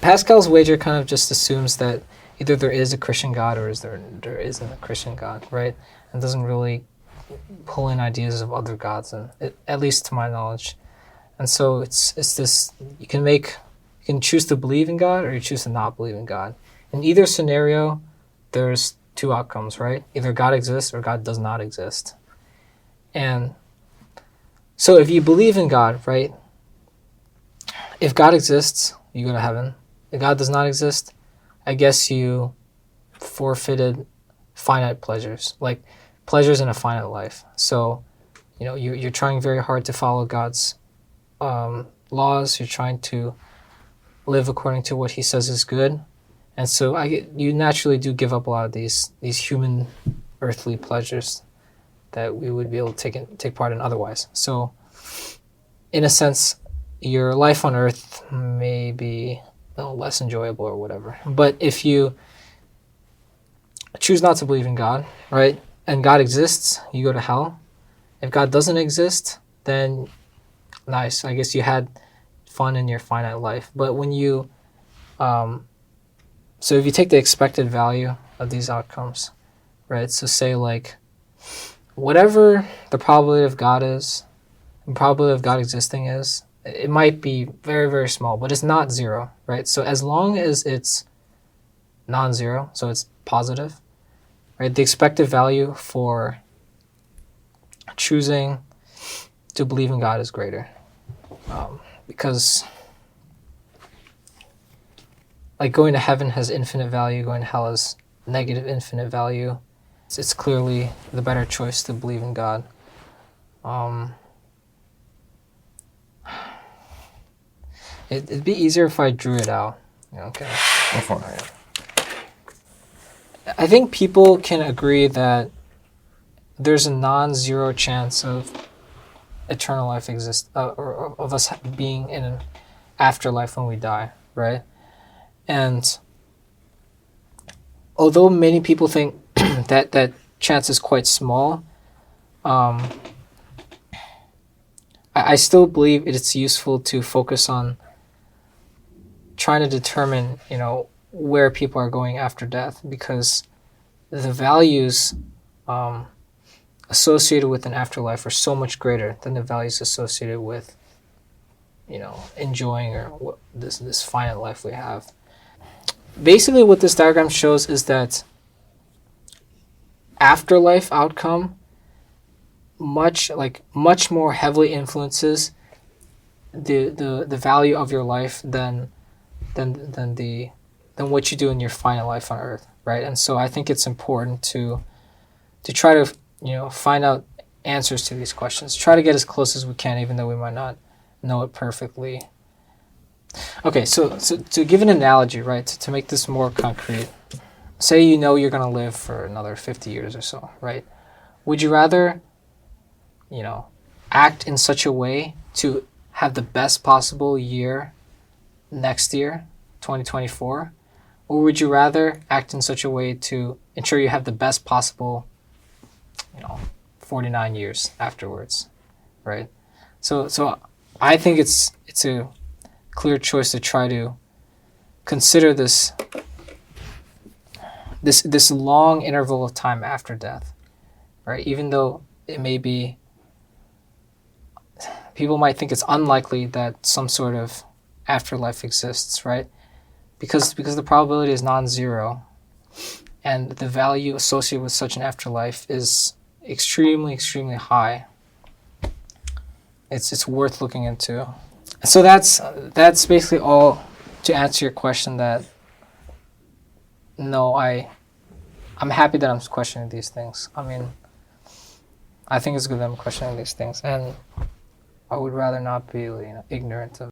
Pascal's wager kind of just assumes that either there is a Christian God or there isn't a Christian God, right? And doesn't really pull in ideas of other gods, and at least to my knowledge. And so it's this, you can choose to believe in God or you choose to not believe in God. In either scenario, there's two outcomes, right? Either God exists or God does not exist. And so if you believe in God, right? If God exists, you go to heaven. If God does not exist, I guess you forfeited finite pleasures, like pleasures in a finite life. So, you're trying very hard to follow God's laws. You're trying to live according to what He says is good, and so you naturally do give up a lot of these human, earthly pleasures that we would be able to take part in otherwise. So, in a sense, your life on earth may be less enjoyable or whatever. But if you choose not to believe in God, right, and God exists, you go to hell. If God doesn't exist, then nice. I guess you had fun in your finite life. But when you, so if you take the expected value of these outcomes, right, so say like, whatever the probability of God is, the probability of God existing is, it might be very, very small, but it's not zero, right? So as long as it's non-zero, so it's positive, right? The expected value for choosing to believe in God is greater, because like going to heaven has infinite value, going to hell has negative infinite value. It's clearly the better choice to believe in God. It'd be easier if I drew it out. Okay. Go for it. I think people can agree that there's a non-zero chance of eternal life or of us being in an afterlife when we die, right? And although many people think that chance is quite small, I still believe it's useful to focus on trying to determine, where people are going after death, because the values associated with an afterlife are so much greater than the values associated with, enjoying or this finite life we have. Basically, what this diagram shows is that afterlife outcome much more heavily influences the value of your life than what you do in your final life on earth, right? And so I think it's important to try to find out answers to these questions. Try to get as close as we can, even though we might not know it perfectly. Okay, so to give an analogy, right, to make this more concrete, say you're going to live for another 50 years or so, right? Would you rather, act in such a way to have the best possible year next year, 2024, or would you rather act in such a way to ensure you have the best possible, 49 years afterwards, right? So I think it's a clear choice to try to consider this long interval of time after death, right? Even though it may be, people might think it's unlikely that some sort of afterlife exists, right? Because the probability is non-zero, and the value associated with such an afterlife is extremely, extremely high. It's worth looking into. So that's basically all to answer your question. That no, I'm happy that I'm questioning these things. I mean, I think it's good that I'm questioning these things, and I would rather not be ignorant of